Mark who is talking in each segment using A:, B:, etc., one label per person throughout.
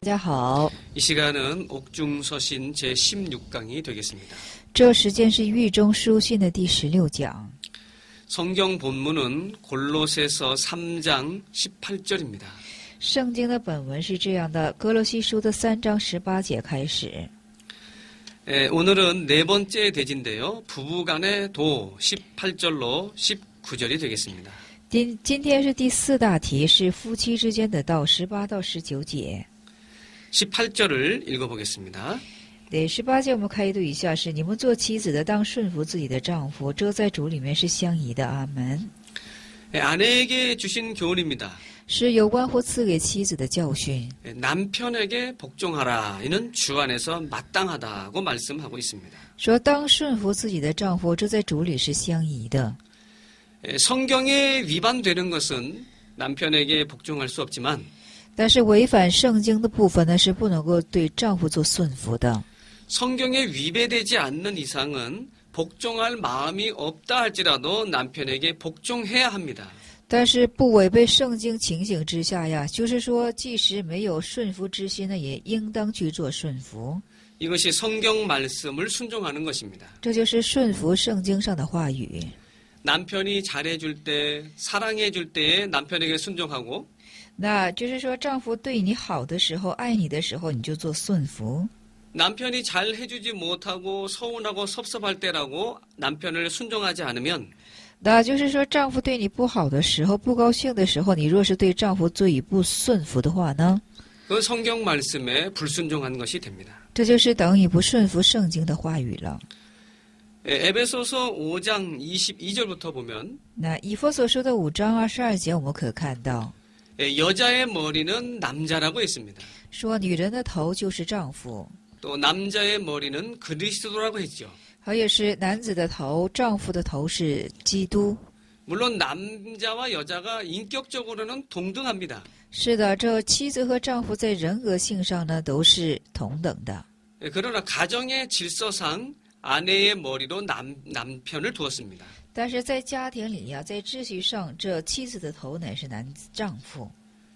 A: 大家好，
B: 이 시간은 옥중서신 제16강이 되겠습니다.
A: 这时间是狱中书信的第16讲。
B: 성경 본문은 골로새서 3장 18절입니다.
A: 圣经的本文是这样的，哥罗西书的3章18节开始。
B: 오늘은 네 번째 대진데요. 부부간의 도 18절로 19절이 되겠습니다.
A: 今天是第4大题，是夫妻之间的道18到19节。
B: 18절을 읽어보겠습니다.
A: 对，18节我们开读一下，是你们做妻子的当顺服自己的丈夫，这在主里面是相宜的。阿门。
B: 아내에게 주신 교훈입니다.
A: 是有关乎赐给妻子的教训。
B: 남편에게 복종하라. 이는 주 안에서 마땅하다고 말씀하고 있습니다.
A: 说当顺服自己的丈夫，这在主里是相宜的。
B: 성경에 위반되는 것은 남편에게 복종할 수 없지만
A: 但是违反圣经的部分呢，是不能够对丈夫做顺服的。
B: 성경에 위배되지 않는 이상은 복종할 마음이 없다 할지라도 남편에게 복종해야 합니다.
A: 但是不违背圣经情形之下呀，就是说，即使没有顺服之心呢，也应当去做顺服。
B: 이것이 성경 말씀을 순종하는 것입니다.
A: 这就是顺服圣经上的话语。
B: 남편이 잘해줄 때, 사랑해줄 때에 남편에게 순종하고
A: 那就是说，丈夫对你好的时候、爱你的时候，你就做顺服。
B: 남편이 잘해주지 못하고 서운하고 섭섭할 때라고 남편을 순종하지 않으면
A: 那就是说，丈夫对你不好的时候、不高兴的时候，你若是对丈夫做以不顺服的话呢，
B: 그 성경 말씀에 불순종한 것이 됩니다.
A: 这就是等于不顺服圣经的话语了。
B: 에베소서 5장 22절부터 보면
A: 那以弗所说的5章22节，我们可看到，
B: 여자의 머리는 남자라고 했습니다.
A: 说女人的头就是丈夫，
B: 또 남자의 머리는 그리스도라고 했죠.
A: 还有是男子的头，丈夫的头是基督。
B: 물론 남자와 여자가 인격적으로는 동등합니다.
A: 是的，这妻子和丈夫在人格性上呢都是同等的。
B: 그러나 가정의 질서상 아내의 머리로 남편을 두었습니다.
A: 但是在家庭里呀，在秩序上，这妻子的头乃是丈夫，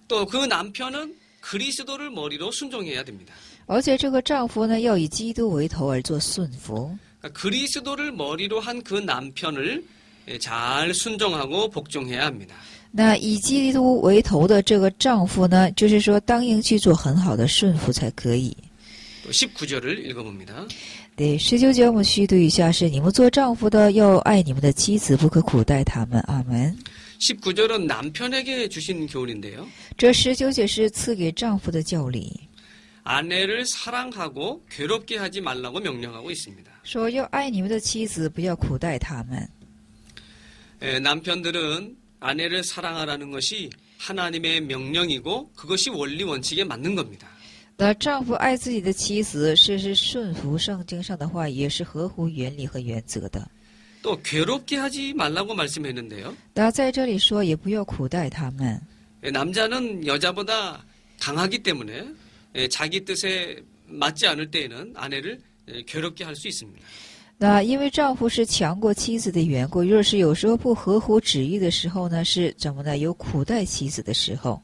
B: 또 그 남편은 그리스도를 머리로 순종해야 됩니다.
A: 而且这个丈夫呢要以基督为头而做顺服。
B: 그리스도를 머리로 한 그 남편을 잘 순종하고 복종해야 합니다.
A: 那以基督为头的这个丈夫呢，就是说当应去做很好的顺服才可以。
B: 또 19절을 읽어봅니다.
A: 对，19节我们虚读一下，是你们做丈夫的要爱你们的妻子，不可苦待他们。阿门。
B: 19절은 남편에게 주신 교훈인데요.
A: 这19节是赐给丈夫的教理，
B: 아내를 사랑하고 괴롭게 하지 말라고 명령하고 있습니다.
A: 说要爱你们的妻子，不要苦待他们。
B: 남편들은 아내를 사랑하라는 것이 하나님의 명령이고 그것이 원리 원칙에 맞는 겁니다.
A: 那丈夫爱自己的妻子，是顺服圣经上的话，也是合乎原理和原则的。
B: 또 괴롭게 하지 말라고 말씀했는데요.
A: 那在这里说，也不要苦待他们。
B: 남자는 여자보다 강하기 때문에 자기 뜻에 맞지 않을 때에는 아내를 괴롭게 할 수 있습니다.
A: 那因为丈夫是强过妻子的缘故，若是有时候不合乎旨意的时候呢，是怎么呢？有苦待妻子的时候。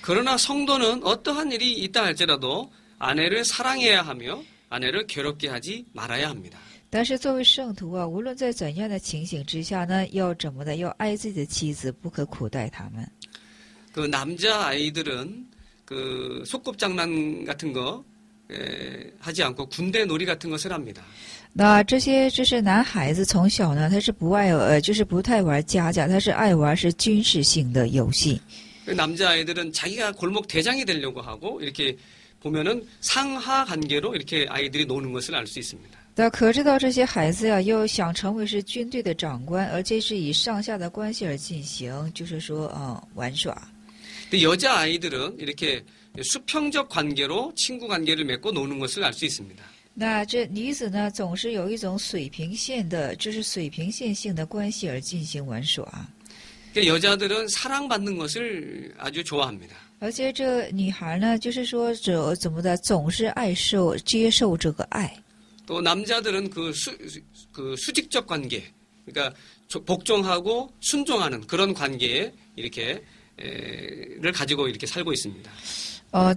B: 그러나 성도는 어떠한 일이 있다 할지라도 아내를 사랑해야 하며 아내를 괴롭게 하지 말아야 합니다.
A: 但是作为圣徒啊，无论在怎样的情形之下呢，要怎么的？要爱自己的妻子，不可苦待他们。
B: 그 남자 아이들은 그 소꿉장난 같은 거 하지 않고 군대 놀이 같은 것을 합니다.
A: 那这是男孩子从小呢，他是不爱就是不太玩家家，他是爱玩是军事性的游戏。
B: 그 남자 아이들은 자기가 골목 대장이 되려고 하고 이렇게 보면은 상하 관계로 이렇게 아이들이 노는 것을 알 수 있습니다.
A: 那可知道这些孩子呀，又想成为是军队的长官，而且是以上下的关系而进行，就是说玩耍。
B: 근데 여자 아이들은 이렇게 수평적 관계로 친구 관계를 맺고 노는 것을 알 수 있습니다.
A: 那这女子呢，总是有一种水平线的，就是水平线性的关系而进行玩耍。
B: 여자들은 사랑받는 것을 아주 좋아합니다.
A: 而且这女孩呢，就是说怎么的，总是接受这个爱。
B: 또 남자들은 그 수직적 관계, 그러니까 복종하고 순종하는 그런 관계에 이렇게 를 가지고 이렇게 살고 있습니다.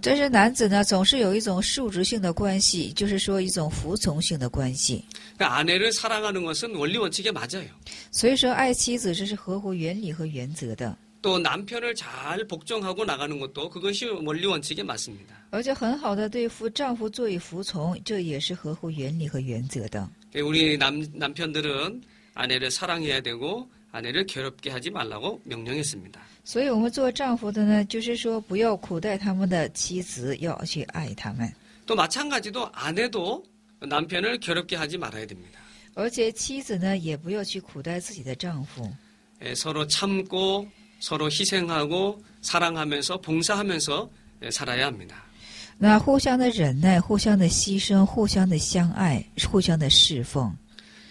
A: 但是男子呢，总是有一种数值性的关系，就是说一种服从性的关系。
B: 그러니까 아내를 사랑하는 것은 원리 원칙에 맞아요.
A: 所以说，爱妻子这是合乎原理和原则的，
B: 또 남편을 잘 복종하고 나가는 것도 그것이 원리 원칙에 맞습니다.
A: 而且很好的对丈夫做以服从，这也是合乎原理和原则的。
B: 우리 남편들은 아내를 사랑해야 되고 아내를 괴롭게 하지 말라고 명령했습니다.
A: 所以我们做丈夫的呢，就是说不要苦待他们的妻子，要去爱他们。
B: 또 마찬가지로 아내도 남편을 괴롭게 하지 말아야 됩니다.
A: 而且妻子呢，也不要去苦待自己的丈夫，
B: 서로 참고 서로 희생하고 사랑하면서 봉사하면서 살아야 합니다.
A: 那互相的忍耐，互相的牺牲，互相的相爱，互相的侍奉。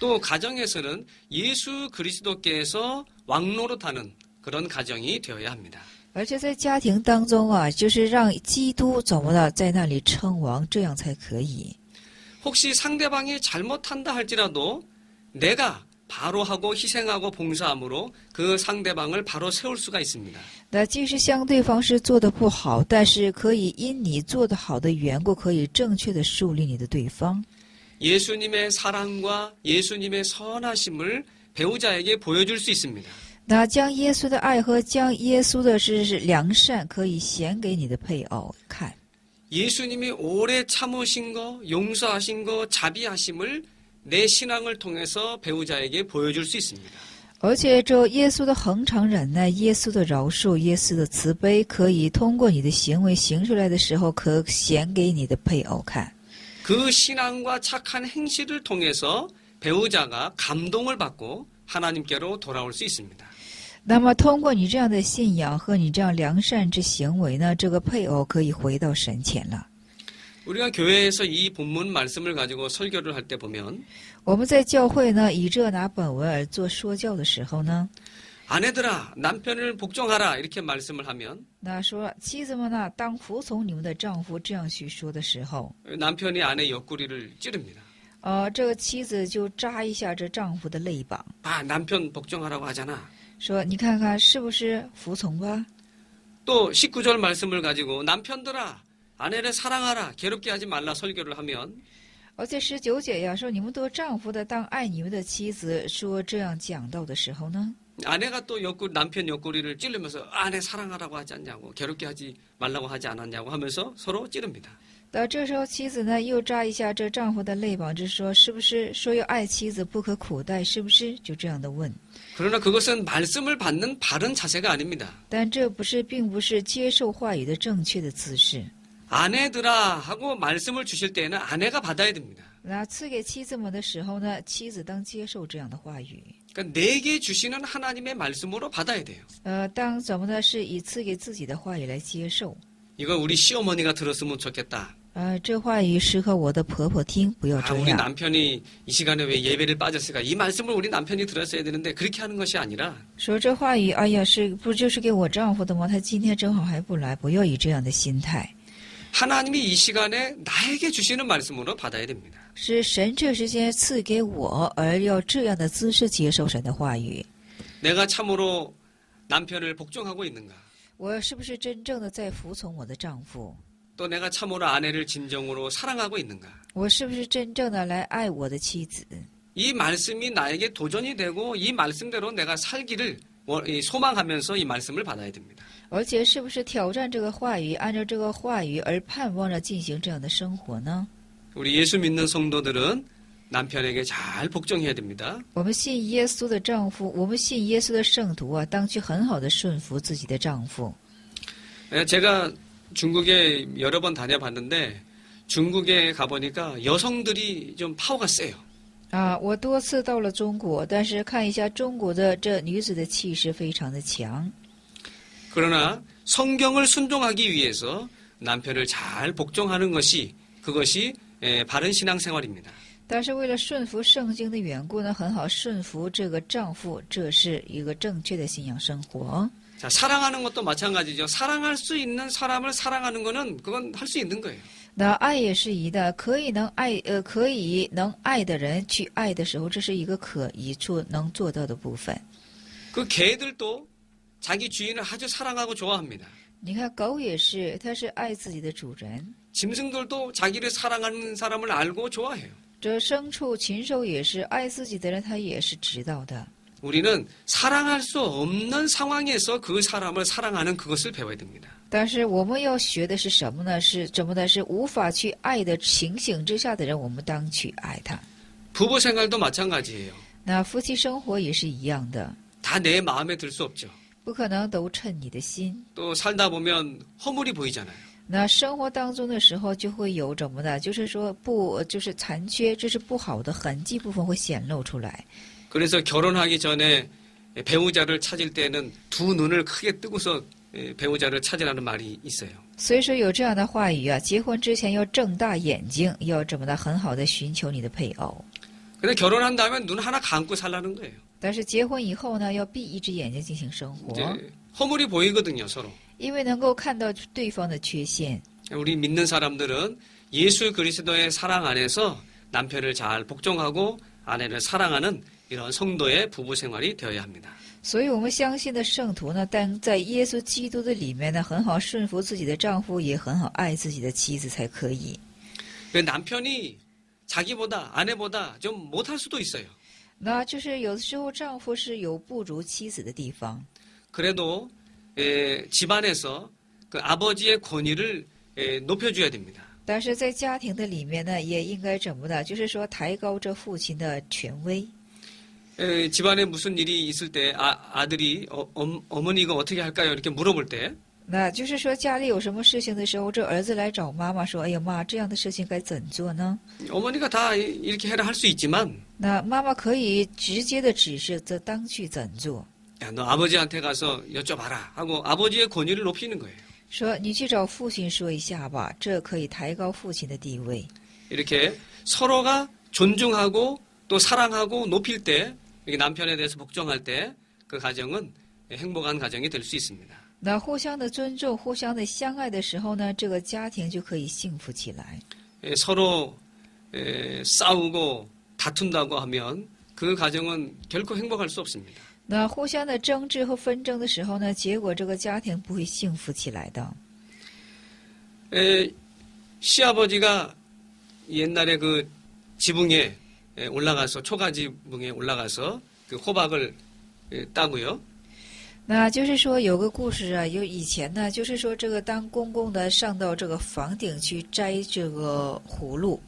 B: 또 가정에서는 예수 그리스도께서 왕노릇하는 그런 가정이 되어야 합니다.
A: 而且在家庭当中啊，就是让基督怎么了，在那里称王，这样才可以。
B: 혹시 상대방이 잘못한다 할지라도 내가 바로 하고 희생하고 봉사함으로 그 상대방을 바로 세울 수가 있습니다.
A: 那即使像对方是做的不好，但是可以因你做得好的缘故，可以正确的树立你的对方。
B: 예수님의 사랑과 예수님의 선하심을 배우자에게 보여줄 수 있습니다.
A: 那将耶稣的爱和将耶稣的是良善，可以显给你的配偶看。
B: 예수님이 오래 참으신 거, 용서하신 거, 자비하심을 내 신앙을 통해서 배우자에게 보여줄 수 있습니다.
A: 而且这耶稣的恒常忍耐，耶稣的饶恕，耶稣的慈悲，可以通过你的行为行出来的时候，可显给你的配偶看。
B: 그 신앙과 착한 행실을 통해서 배우자가 감동을 받고 하나님께로 돌아올 수 있습니다.
A: 那么，通过你这样的信仰和你这样良善之行为呢，这个配偶可以回到神前了。
B: 우리가 교회에서 이 본문 말씀을 가지고 설교를 할 때 보면
A: 我们在教会呢，以这拿本文而做说教的时候呢，
B: 아내들아 남편을 복종하라 이렇게 말씀을 하면
A: 那说妻子们呢，当服从你们的丈夫，这样去说的时候，
B: 남편이 아내 옆구리를 찌릅니다.
A: 这个妻子就扎一下这丈夫的肋膀，
B: 봐 남편 복종하라고 하잖아.
A: 说你看看是不是服从吧？
B: 또 19절 말씀을 가지고 남편들아 아내를 사랑하라 괴롭게 하지 말라 설교를 하면
A: 而且19节呀，说你们做丈夫的当爱你们的妻子，说这样讲到的时候呢，
B: 아내가 또 남편 옆구리를 찌르면서 아내 사랑하라고 하지 않냐고 괴롭게 하지 말라고 하지 않았냐고 하면서 서로 찌릅니다.
A: 到这时候妻子呢又扎一下这丈夫的肋膀，就说是不是说要爱妻子不可苦待，是不是？就这样的问。
B: 그러나 그것은 말씀을 받는 바른 자세가 아닙니다.
A: 但这并不是接受话语的正确的姿势。
B: 아내들아 하고 말씀을 주실 때에는 아내가 받아야 됩니다.
A: 那赐给妻子们的时候呢，妻子当接受这样的话语。
B: 그러니까 내게 주시는 하나님의 말씀으로 받아야 돼요.
A: 当怎么呢？是以赐给自己的话语来接受。
B: 이거 우리 시어머니가 들었으면 좋겠다.
A: 这话语适合我的婆婆听，不要这
B: 우리
A: 样。
B: 남편이 이 시간에 왜 예배를 빠졌을까? 이 말씀을 우리 남편이 들었어야 되는데 그렇게 하는 것이 아니라
A: 说这话语，哎呀，不就是给我丈夫的吗？他今天正好还不来，不要以这样的心态。
B: 하나님이 이 시간에 나에게 주시는 말씀으로 받아야 됩니다.
A: 是神这时间赐给我，而要这样的姿势接受神的话语。
B: 내가 참으로 남편을 복종하고 있는가?
A: 我是不是真正的在服从我的丈夫？
B: 또 내가 참으로 아내를 진정으로 사랑하고 있는가?
A: 我是不是真正的来爱我的妻子？
B: 이 말씀이 나에게 도전이 되고 이 말씀대로 내가 살기를 소망하면서 이 말씀을 받아야 됩니다.
A: 而且是不是挑战这个话语，按照这个话语而盼望着进行这样的生活呢？
B: 우리 예수 믿는 성도들은 남편에게 잘 복종해야 됩니다.
A: 我们信耶稣的丈夫，我们信耶稣的圣徒啊，当去很好的顺服自己的丈夫。
B: 제가 중국에 여러 번 다녀봤는데 중국에 가보니까 여성들이 좀 파워가 세요.
A: 我多次到了中国，但是看一下中国的这女子的气势非常的强。
B: 그러나 성경을 순종하기 위해서 남편을 잘 복종하는 것이 그것이 바른 신앙생활입니다.
A: 但是为了顺服圣经的缘故呢，很好顺服这个丈夫，这是一个正确的信仰生活。
B: 자, 사랑하는 것도 마찬가지죠. 사랑할 수 있는 사람을 사랑하는 거는 그건 할 수 있는 거예요.
A: 那爱也是一的，可以能爱的人去爱的时候，这是一个可以能做到的部分。
B: 그 개들도 자기 주인을 아주 사랑하고 좋아합니다.
A: 你看狗也是，它是爱自己的主人。
B: 짐승들도 자기를 사랑하는 사람을 알고 좋아해요.
A: 这牲畜、禽兽也是爱自己的人，他也是知道的。
B: 우리는 사랑할 수 없는 상황에서 그 사람을 사랑하는 그것을 배워야 됩니다.
A: 但是我们要学的是什么呢？是怎么呢？是无法去爱的情形之下的人，我们当去爱他。
B: 부부 생활도 마찬가지예요.
A: 那夫妻生活也是一样的，
B: 다 내 마음에 들 수 없죠.
A: 不可能都称你的心。
B: 또 살다 보면 허물이 보이잖아요.
A: 那生活当中的时候就会有怎么呢？就是说不，就是残缺，这是不好的痕迹部分会显露出来。
B: 그래서 결혼하기 전에 배우자를 찾을 때는 두 눈을 크게 뜨고서 배우자를 찾으라는 말이 있어요.
A: 所以说有这样的话语啊，结婚之前要睁大眼睛，要怎么的很好的寻求你的配偶。
B: 근데 결혼한 다음에 눈 하나 감고 살라는 거예요.
A: 但是结婚以后呢，要闭一只眼睛进行生活，
B: 이제 허물이 보이거든요, 서로.
A: 因为能够看到对方的缺陷。
B: 우리 믿는 사람들은 예수 그리스도의 사랑 안에서 남편을 잘 복종하고 아내를 사랑하는 이런 성도의 부부 생활이 되어야 합니다.
A: 所以我们相信的圣徒呢，但在耶稣基督的里面呢，很好顺服自己的丈夫，也很好爱自己的妻子才可以。
B: 남편이 자기보다 아내보다 좀 못할 수도 있어요.
A: 那就是有的时候丈夫是有不如妻子的地方，
B: 그래도 집안에서 그 아버지의 권위를 높여줘야 됩니다.
A: 但是在家庭的里面呢，也应该怎么的？就是说抬高这父亲的权威。
B: 집안에 무슨 일이 있을 때 아들이 어머니 이거 어떻게 할까요? 이렇게 물어볼 때
A: 那就是说家里有什么事情的时候，这儿子来找妈妈说：“哎呀妈，这样的事情该怎做呢？”
B: 어머니가 다 이렇게 해라 할 수 있지만
A: 那妈妈可以直接的指示这当去怎做，
B: 야, 너 아버지한테 가서 여쭤봐라 하고 아버지의 권위를 높이는 거예요.
A: 说你去找父亲说一下吧，这可以抬高父亲的地位。
B: 이렇게 서로가 존중하고 또 사랑하고 높일 때 이렇게 남편에 대해서 복종할 때 그 가정은 행복한 가정이 될 수 있습니다.
A: 那互相的尊重、互相的相爱的时候呢，这个家庭就可以幸福起来。
B: 서로 싸우고 다툰다고 하면 그 가정은 결코 행복할 수 없습니다.
A: 那互相的争执和纷争的时候呢，结果这个家庭不会幸福起来的。
B: 시아버지가 옛날에 그 지붕에 올라가서 초가 지붕에 올라가서 그 호박을 따고요.
A: 那就是说有个故事啊，有以前呢，就是说这个当公公的上到这个房顶去摘这个葫芦，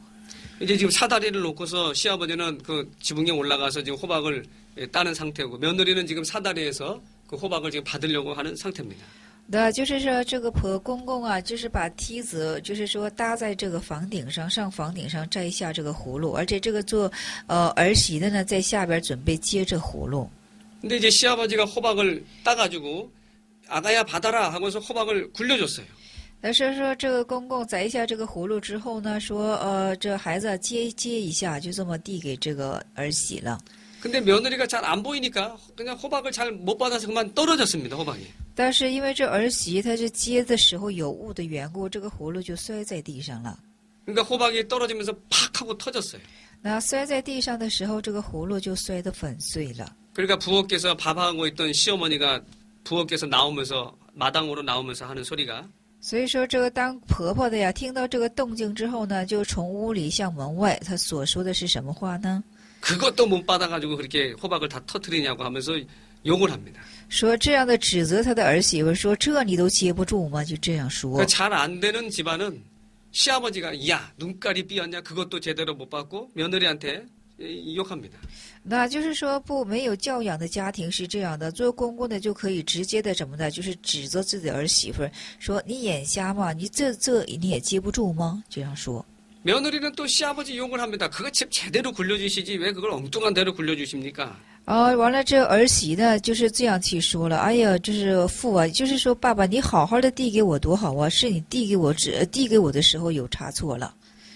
B: 이제 지금 사다리를 놓고서 시아버지는 그 지붕에 올라가서 지금 호박을 따는 상태고 며느리는 지금 사다리에서 그 호박을 지금 받으려고 하는 상태입니다.
A: 那就是说这个婆公公啊，就是把梯子，就是说搭在这个房顶上，上房顶上摘下这个葫芦，而且这个做儿媳的呢，在下边准备接这葫芦。
B: 근데 이제 시아버지가 호박을 따가지고 아가야 받아라 하면서 호박을 굴려줬어요.
A: 但是说这个公公摘下这个葫芦之后呢，说这孩子接一下，就这么递给这个儿媳了。
B: 근데 며느리가 잘 안 보이니까 그냥 호박을 잘 못 받아서 그만 떨어졌습니다. 호박이.
A: 但是因为这儿媳她是接的时候有误的缘故，这个葫芦就摔在地上了。
B: 그러니까 호박이 떨어지면서 팍 하고 터졌어요.
A: 那摔在地上的时候，这个葫芦就摔得粉碎了。
B: 그러니까 부엌에서 밥하고 있던 시어머니가 부엌에서 나오면서 마당으로 나오면서 하는 소리가
A: 所以说，这个当婆婆的呀，听到这个动静之后呢，就从屋里向门外，她所说的是什么话呢？
B: 그것도 못 받아가지고 그렇게 호박을 다 터뜨리냐고 하면서 욕을 합니다.
A: 说这样的指责她的儿媳妇说：“这你都接不住吗？”就这样说。
B: 잘 안 되는 집안은 시아버지가 야 눈깔이 삐었냐 그것도 제대로 못 받고 며느리한테 욕합니다.
A: 那就是说，不没有教养的家庭是这样的，做公公的就可以直接的什么呢？就是指责自己的儿媳妇说：“你眼瞎吗？你这你也接不住吗？”这样说。
B: 며느리는 또 시아버지 욕을 합니다. 그거 제대로 굴려주시지 왜 그걸 엉뚱한 대로 굴려주십니까?
A: 完了，这儿媳呢就是这样去说了。哎呀，这是父啊，就是说爸爸，你好好的递给我多好啊，是你递给我的时候有差错了。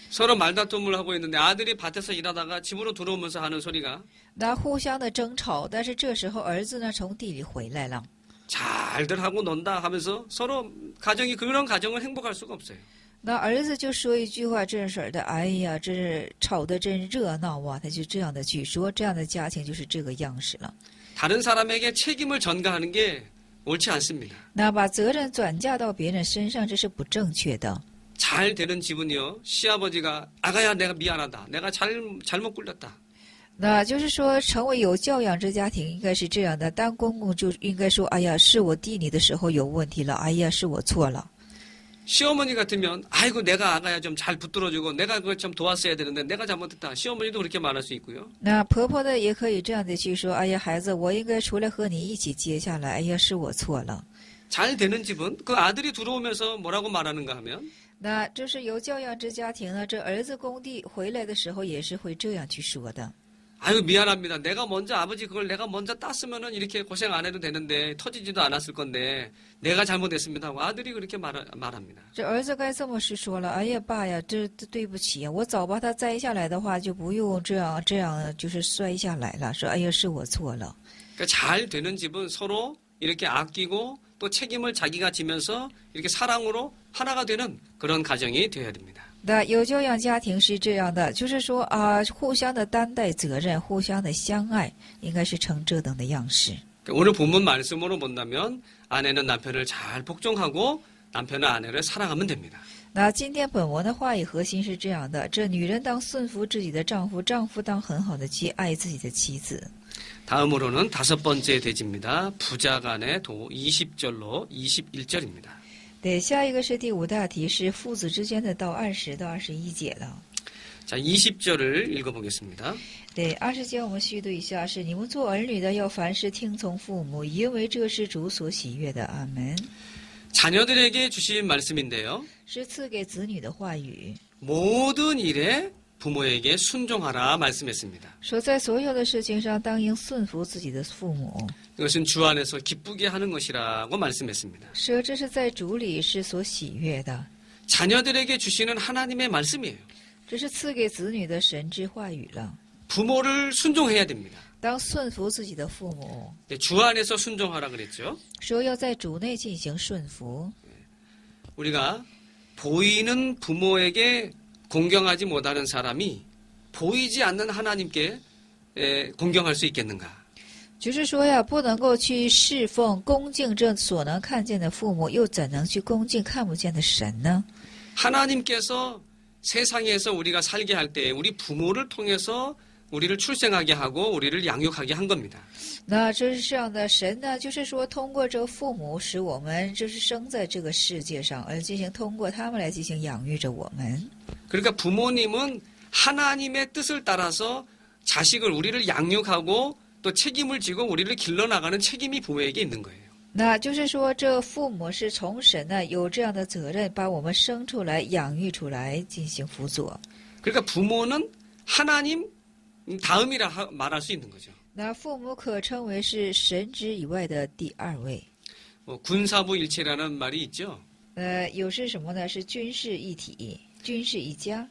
B: 서로 말다툼을 하고 있는데 아들이 밭에서 일하다가 집으로 들어오면서 하는 소리가
A: 那互相的争吵，但是这时候儿子呢从地里回来了。
B: 잘들 하고 논다 하면서 서로 가정이 그런 가정은 행복할 수가 없어요.
A: 那儿子就说一句话，真是的，哎呀，这是吵得真热闹啊！他就这样的去说，这样的家庭就是这个样式了。
B: 다른 사람에게 책임을 전가하는 게 옳지 않습니다.
A: 那把责任转嫁到别人身上，这是不正确的。
B: 잘 되는 집은요, 시아버지가 아가야 내가 미안하다. 내가 잘못 굴렸다.
A: 那就是说，成为有教养之家庭应该是这样的：当公公就应该说：“哎呀，是我弟你的时候有问题了，哎呀，是我错了。”
B: 시어머니 같으면 아이고 내가 아가야 좀 잘 붙들어주고 내가 그걸 좀 도왔어야 되는데 내가 잘못했다. 시어머니도 그렇게 말할 수 있고요.
A: 那婆婆呢，也可以这样的去说：“哎呀，孩子，我应该出来和你一起接下来。哎呀，是我错了。”
B: 잘 되는 집은 그 아들이 들어오면서 뭐라고 말하는가 하면
A: 那这是有教养之家庭呢，这儿子工地回来的时候也是会这样去说的。
B: 아유 미안합니다. 내가 먼저 아버지 그걸 내가 먼저 땄으면은 이렇게 고생 안 해도 되는데 터지지도 않았을 건데 내가 잘못했습니다 하고 아들이 그렇게 말합니다.
A: 这儿子该这么是说了：“哎呀，爸呀，这对不起呀，我早把它摘下来的话，就不用这样就是摔下来了。说哎呀，是我错了。”
B: 그러니까 잘 되는 집은 서로 이렇게 아끼고 또 책임을 자기가 지면서 이렇게 사랑으로 하나가 되는 그런 가정이 되어야 됩니다.
A: 那有教养家庭是这样的，就是说啊，互相的担待责任，互相的相爱，应该是成这等的样式。
B: 오늘 본문 말씀으로 본다면 아내는 남편을 잘 복종하고 남편은 아내를 사랑하면 됩니다.
A: 那今天本文的话语核心是这样的：这女人当顺服自己的丈夫，丈夫当很好的去爱自己的妻子。
B: 다음으로는 다섯 번째 대지입니다. 부자간의 도 20절로 21절입니다.
A: 对，下一个是第五大题，是父子之间的到20到21节了。
B: 자, 20절을 읽어보겠습니다.
A: 对，20节我们续读一下：是你们做儿女的要凡事听从父母，因为这是主所喜悦的。阿门。
B: 자녀들에게 주신 말씀인데요.
A: 是赐给子女的话语，
B: 모든 일에 부모에게 순종하라 말씀했습니다.
A: 说在所有的事情上当应顺服自己的父母，
B: 이것은 주 안에서 기쁘게 하는 것이라고 말씀했습니다.
A: 说这是在主里是所喜悦的，
B: 자녀들에게 주시는 하나님의 말씀이에요.
A: 这是赐给子女的神之话语了。
B: 부모를 순종해야 됩니다.
A: 当顺服自己的父母，
B: 네, 주 안에서 순종하라 그랬죠.
A: 说要在主内进行顺服。
B: 우리가 보이는 부모에게 공경하지 못하는 사람이 보이지 않는 하나님께 공경할 수 있겠는가?
A: 就是说呀，不能够去侍奉、恭敬这所能看见的父母，又怎能去恭敬看不见的神呢？
B: 하나님께서 세상에서 우리가 살게 할 때 우리 부모를 통해서 우리를 출생하게 하고 우리를 양육하게 한 겁니다.
A: 那这是这样的，神呢，就是说通过这个父母，使我们就是生在这个世界上，而进行通过他们来进行养育着我们。
B: 그러니까 부모님은 하나님의 뜻을 따라서 자식을 우리를 양육하고 또 책임을 지고 우리를 길러나가는 책임이 부모에게 있는 거예요.
A: 那就是说，这父母是从神呢有这样的责任，把我们生出来、养育出来，进行辅佐。
B: 그러니까 부모는 하나님 다음이라 말할 수 있는 거죠.
A: 那父母可称为是神之以外的第二位。
B: 군사부 일체라는 말이 있죠.
A: 有是什么呢？是军事一体，军事一家。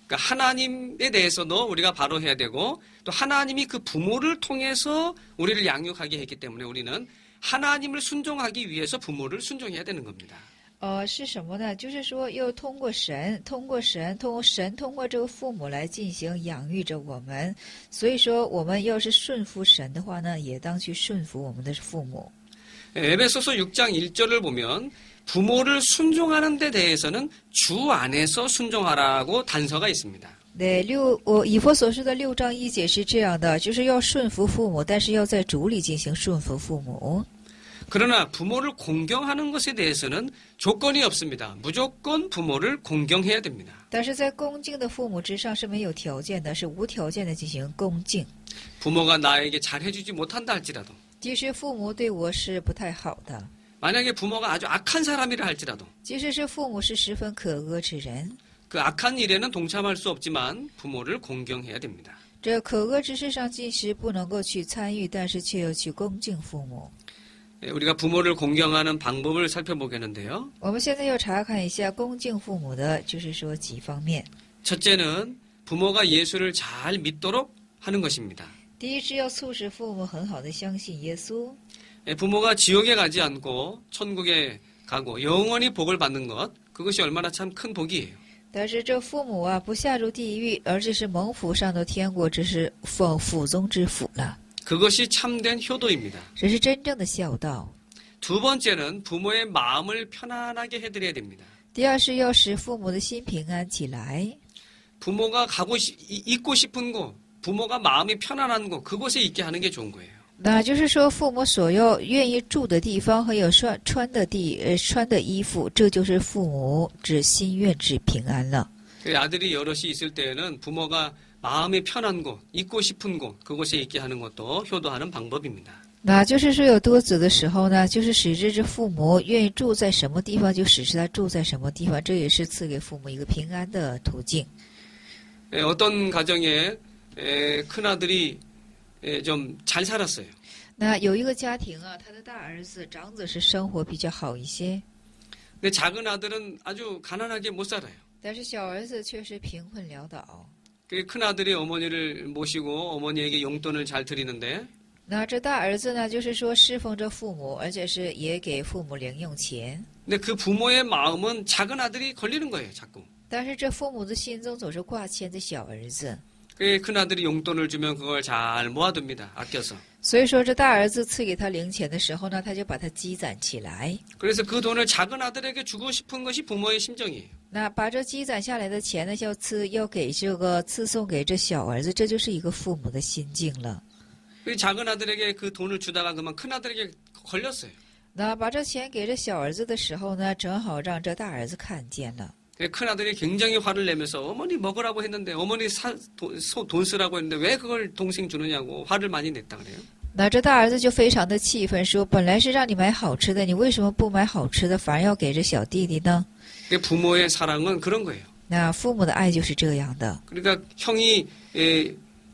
B: 그러니까 하나님에 대해서도 우리가 바로 해야 되고 또 하나님이 그 부모를 통해서 우리를 양육하게 했기 때문에 우리는 하나님을 순종하기 위해서 부모를 순종해야 되는 겁니다.
A: 是什么呢？就是说，又通过神，通过这个父母来进行养育着我们。所以说，我们要是顺服神的话呢，也当去顺服我们的父母。
B: 에베소서 6장 1절을 보면 부모를 순종하는 데 대해서는 주 안에서 순종하라고 단서가 있습니다.
A: 对，以弗所书的6章1节是这样的，就是要顺服父母，但是要在主里进行顺服父母。
B: 그러나 부모를 공경하는 것에 대해서는 조건이 없습니다. 무조건 부모를 공경해야 됩니다.
A: 但是在恭敬的父母之上是没有条件的，是无条件的进行恭敬。
B: 부모가 나에게 잘해주지 못한다 할지라도
A: 即使父母对我是不太好的，
B: 만약에 부모가 아주 악한 사람이라 할지라도
A: 即使是父母是十分可恶之人，
B: 그 악한 일에는 동참할 수 없지만 부모를 공경해야 됩니다.
A: 这可恶之事上即使不能够去参与，但是却要去恭敬父母。
B: 우리가 부모를 공경하는 방법을 살펴보겠는데요.
A: 我们现在要查看一下恭敬父母的，就是说几方面。
B: 첫째는 부모가 예수를 잘 믿도록 하는 것입니다.
A: 第一是要促使父母很好的相信耶稣。
B: 부모가 지옥에 가지 않고 천국에 가고 영원히 복을 받는 것, 그것이 얼마나 참 큰 복이에요.
A: 但是这父母啊，不下入地狱，而只是蒙福上到天国，这是福中之福了。
B: 그것이 참된 효도입니다.
A: 这是真正的孝道。
B: 두 번째는 부모의 마음을 편안하게 해드려야 됩니다.
A: 第二是要使父母的心平安起来。
B: 부모가 있고 싶은 곳, 부모가 마음이 편안한 곳, 그곳에 있게 하는 게 좋은 거예요.
A: 那就是说，父母所要愿意住的地方和有穿的衣服，这就是父母之心愿之平安了。
B: 아들이 여럿이 있을 때에는 부모가 마음이 편한 곳, 있고 싶은 곳, 그곳에 있게 하는 것도 효도하는 방법입니다.
A: 那就是说，有多子的时候呢，就是使之父母愿意住在什么地方，就使他住在什么地方，这也是赐给父母一个平安的途径。
B: 어떤 가정에 큰아들이 좀 잘 살았어요.
A: 那有一个家庭啊，他的大儿子、长子是生活比较好一些，
B: 근데 작은 아들은 아주 가난하게 못 살아요.
A: 但是小儿子却是贫困潦倒。
B: 그 큰아들이 어머니를 모시고 어머니에게 용돈을 잘 드리는데
A: 那这大儿子呢，就是说侍奉着父母，而且是也给父母零用钱。
B: 근데 그 부모의 마음은 작은 아들이 걸리는 거예요, 자꾸.
A: 但是这父母的心中总是挂牵着小儿子，
B: 그 큰아들이 용돈을 주면 그걸 잘 모아둡니다. 아껴서.
A: 所以说这大儿子赐给他零钱的时候呢，他就把它积攒起来。
B: 그래서 그 돈을 작은 아들에게 주고 싶은 것이 부모의 심정이에요.
A: 那把这积攒下来的钱呢，要给这个赐送给这小儿子，这就是一个父母的心境了。
B: 그 작은 아들에게 그 돈을 주다가 그만 큰아들에게 걸렸어요.
A: 那把这钱给这小儿子的时候呢，正好让这大儿子看见了。
B: 큰아들이 굉장히 화를 내면서 어머니 먹으라고 했는데 어머니 돈 쓰라고 했는데 왜 그걸 동생 주느냐고 화를 많이 냈다 그래요.
A: 那这大儿子就非常的气愤，说：“本来是让你买好吃的，你为什么不买好吃的，反而要给这小弟弟呢？”
B: 부모의 사랑은 그런 거예요.
A: 那父母的爱就是这样的。
B: 그러니까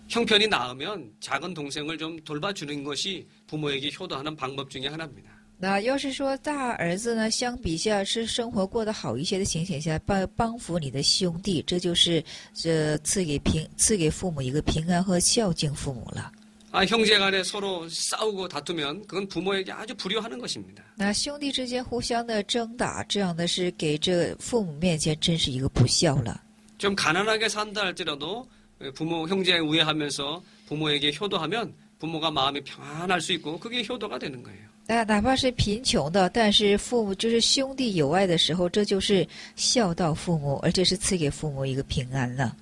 B: 형편이 나으면 작은 동생을 좀 돌봐주는 것이 부모에게 효도하는 방법 중에 하나입니다.
A: 那要是说大儿子呢，相比下是生活过得好一些的情形下，帮扶你的兄弟，这就是赐给父母一个平安和孝敬父母了。
B: 형제간에 서로 싸우고 다투면 그건 부모에게 아주 불효하는 것입니다.
A: 那兄弟之间互相的争打，这样的是给这父母面前真是一个不孝了。
B: 좀 가난하게 산다 할지라도 부모 형제 우애하면서 부모에게 효도하면 부모가 마음이 평안할 수 있고 그게 효도가 되는 거예요.
A: 哪怕是贫穷的，但是父母就是兄弟有爱的时候，这就是孝道父母，而且是赐给父母一个平安了。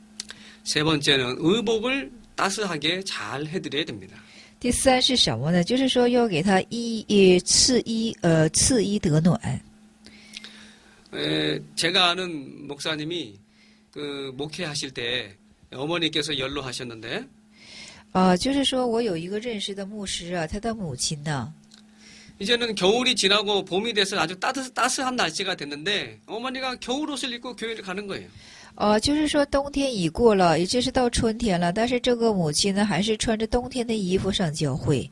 B: 세 번째는 의복을 따스하게 잘 해드려야 됩니다.
A: 第三是什么呢？就是说要给他赐衣得暖。
B: 제가 아는 목사님이 그 목회하실 때 어머니께서 연로하셨는데
A: 就是说我有一个认识的牧师啊，他的母亲呢，
B: 이제는 겨울이 지나고 봄이 돼서 아주 따스한 날씨가 됐는데 어머니가 겨울 옷을 입고 교회를 가는 거예요.
A: 就是说冬天已过了，也就是到春天了，但是这个母亲呢，还是穿着冬天的衣服上教会。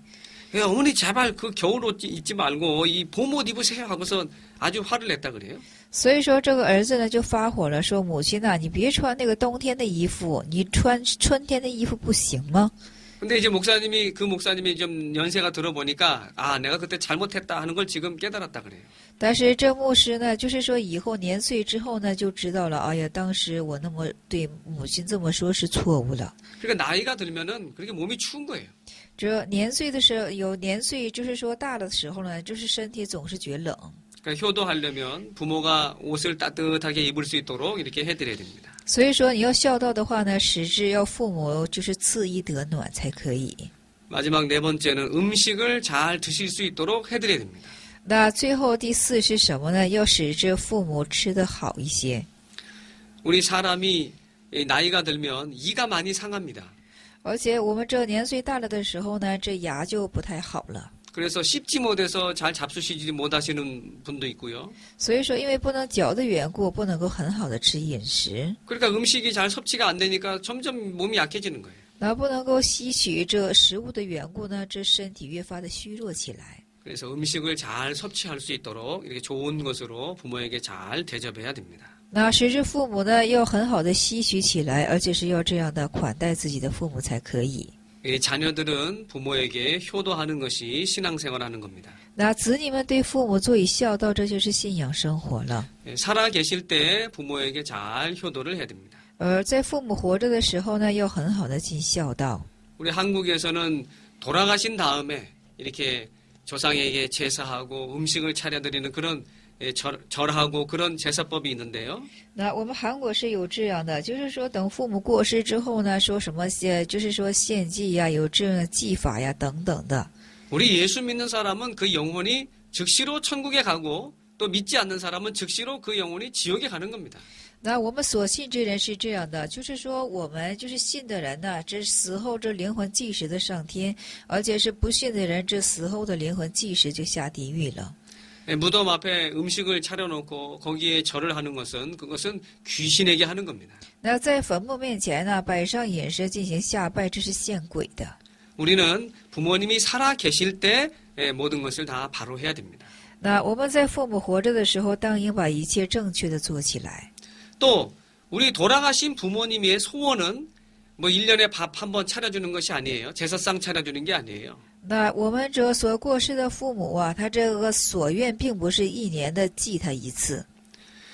B: 어머니 제발 그 겨울 옷 입지 말고 이 봄 옷 입으세요 하고서 아주 화를 냈다 그래요.
A: 所以说这个儿子呢就发火了，说母亲啊，你别穿那个冬天的衣服，你穿春天的衣服不行吗？
B: 근데 이제 그 목사님이 좀 연세가 들어보니까 내가 그때 잘못했다 하는 걸 지금 깨달았다 그래요.
A: 但是这牧师呢，就是说以后年岁之后呢，就知道了，哎呀，当时我那么对母亲这么说是错误了。
B: 그러니까 나이가 들면은 그렇게 몸이 추운 거예요.
A: 这年岁的时候，有年岁就是说大了的时候呢，就是身体总是觉冷。
B: 그러니까 효도하려면 부모가 옷을 따뜻하게 입을 수 있도록 이렇게 해드려야 됩니다.
A: 所以说你要孝道的话呢，实质要父母就是赐衣得暖才可以。
B: 마지막 네 번째는 음식을 잘 드실 수 있도록 해드려야 됩니다.
A: 那最后第四是什么呢？要使这父母吃得好一些。
B: 우리 사람이 나이가 들면 이가 많이 상합니다.
A: 而且我们这年岁大了的时候呢，这牙就不太好了。
B: 그래서 씹지 못해서 잘 잡수시지 못하시는 분도 있고요.
A: 所以说，因为不能嚼的缘故，不能够很好的吃饮食，
B: 그러니까 음식이 잘 섭취가 안 되니까 점점 몸이 약해지는 거예요.
A: 那不能够吸取这食物的缘故呢，这身体越发的虚弱起来。
B: 그래서 음식을 잘 섭취할 수 있도록 이렇게 좋은 것으로 부모에게 잘 대접해야 됩니다.
A: 那使之父母呢，要很好的吸取起来，而且是要这样的款待自己的父母才可以。
B: 자녀들은 부모에게 효도하는 것이 신앙생활하는 겁니다.
A: 那子女们对父母做以孝道，这就是信仰生活了。
B: 살아 계실 때 부모에게 잘 효도를 해야 됩니다.
A: 而在父母活着的时候呢，要很好的尽孝道。
B: 우리 한국에서는 돌아가신 다음에 이렇게 조상에게 제사하고 음식을 차려드리는 그런 절하고 그런 제사법이 있는데요.
A: 那我们韩国是有这样的，就是说等父母过世之后呢，说什么就是说献祭呀，有这样的祭法呀等等的。
B: 우리 예수 믿는 사람은 그 영혼이 즉시로 천국에 가고 또 믿지 않는 사람은 즉시로 그 영혼이 지옥에 가는 겁니다.
A: 那我们所信之人是这样的，就是说我们就是信的人呢，这死后这灵魂即时的上天，而且是不信的人，这死后的灵魂即时就下地狱了。
B: 무덤 앞에 음식을 차려놓고 거기에 절을 하는 것은 그것은 귀신에게 하는 겁니다.
A: 那在坟墓面前呢，摆上饮食进行下拜，这是献鬼的。
B: 우리는 부모님이 살아 계실 때 모든 것을 다 바로 해야 됩니다.
A: 那我们在父母活着的时候，当应把一切正确的做起来。
B: 또 우리 돌아가신 부모님의 소원은 뭐 1년에 밥 한 번 차려주는 것이 아니에요. 제사상 차려주는 게 아니에요.
A: 那我们这所过世的父母啊，他这个所愿并不是一年的祭他一次。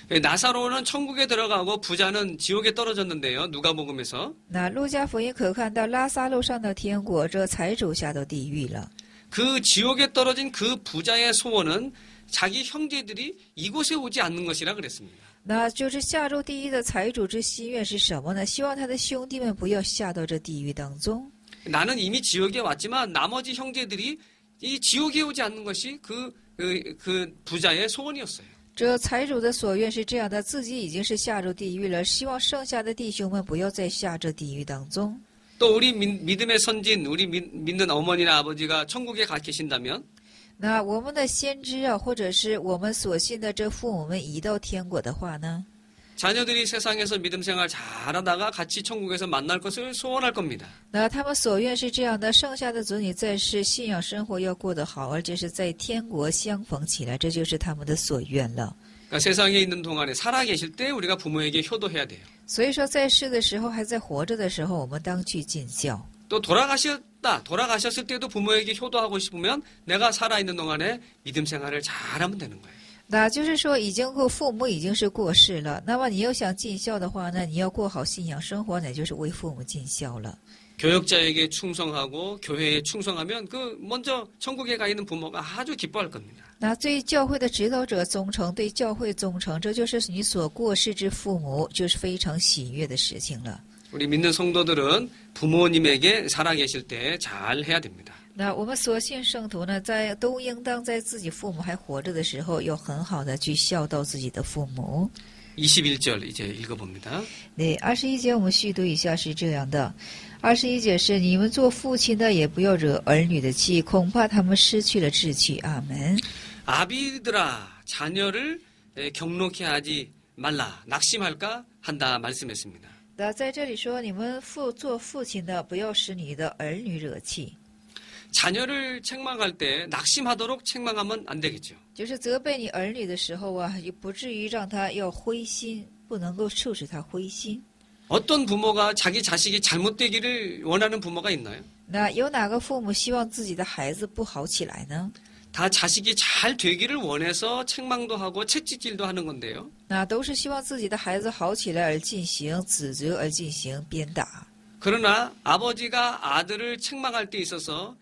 B: 나사로는 천국에 들어가고 부자는 지옥에 떨어졌는데요. 누가복음에서
A: 那路加福音可看到拉撒路上到天国，这财主下到地狱了。
B: 그 지옥에 떨어진 그 부자의 소원은 자기 형제들이 이곳에 오지 않는 것이라 그랬습니다.
A: 那就是下入地狱的财主之心愿是什么呢？希望他的兄弟们不要下到这地狱当中。
B: 나는 이미 지옥에 왔지만 나머지 형제들이 이 지옥에 오지 않는 것이 그 부자의 소원이었어요.
A: 这财主的所愿是这样的，自己已经是下入地狱了，希望剩下的弟兄们不要再下这地狱当中。
B: 또 우리 믿음의 선진, 우리 믿는 어머니나 아버지가 천국에 가 계신다면
A: 那我们的先知啊，或者是我们所信的这父母们移到天国的话呢？
B: 자녀들이 세상에서 믿음 생활 잘하다가 같이 천국에서 만날 것을 소원할 겁니다.
A: 那他们所愿是这样的，剩下的子女在世信仰生活要过得好，而且是在天国相逢起来，这就是他们的所愿了。
B: 그러니까 세상에 있는 동안에 살아 계실 때 우리가 부모에게 효도해야 돼요.
A: 所以说，在世的时候，还在活着的时候，我们当去尽孝。
B: 또 돌아가셨을 때도 부모에게 효도하고 싶으면 내가 살아있는 동안에 믿음 생활을 잘하면 되는 거예요.
A: 那就是说，父母已经是过世了，那么你要想尽孝的话呢，你要过好信仰生活，那就是为父母尽孝了。
B: 교역자에게 충성하고 교회에 충성하면 그 먼저 천국에 가 있는 부모가 아주 기뻐할 겁니다.
A: 那对教会的指导者忠诚，对教会忠诚，这就是你所过世之父母，就是非常喜悦的事情了。
B: 우리 믿는 성도들은 부모님에게 살아계실 때 잘 해야 됩니다.
A: 那我们所信圣徒呢，都应当在自己父母还活着的时候，要很好的去孝道自己的父母。
B: 21절 이제 읽어봅니다.
A: 네, 21节我们续读一下是这样的。21节是你们做父亲的也不要惹儿女的气，恐怕他们失去了志趣。阿门。
B: 아비들아 자녀를 경록해 하지 말라 낙심할까 한다 말씀했습니다.
A: 那在这里说，你们做父亲的不要使你的儿女惹气。
B: 자녀를 책망할 때 낙심하도록 책망하면 안 되겠죠.
A: 就是责备你儿女的时候啊，也不至于让他要灰心，不能够促使他灰心。
B: 어떤 부모가 자기 자식이 잘못되기를 원하는 부모가 있나요?
A: 那有哪个父母希望自己的孩子不好起来呢？
B: 다 자식이 잘 되기를 원해서 책망도 하고 채찍질도 하는 건데요.
A: 那都是希望自己的孩子好起来而进行指责，而进行鞭打。
B: 그러나 아버지가 아들을 책망할 때 있어서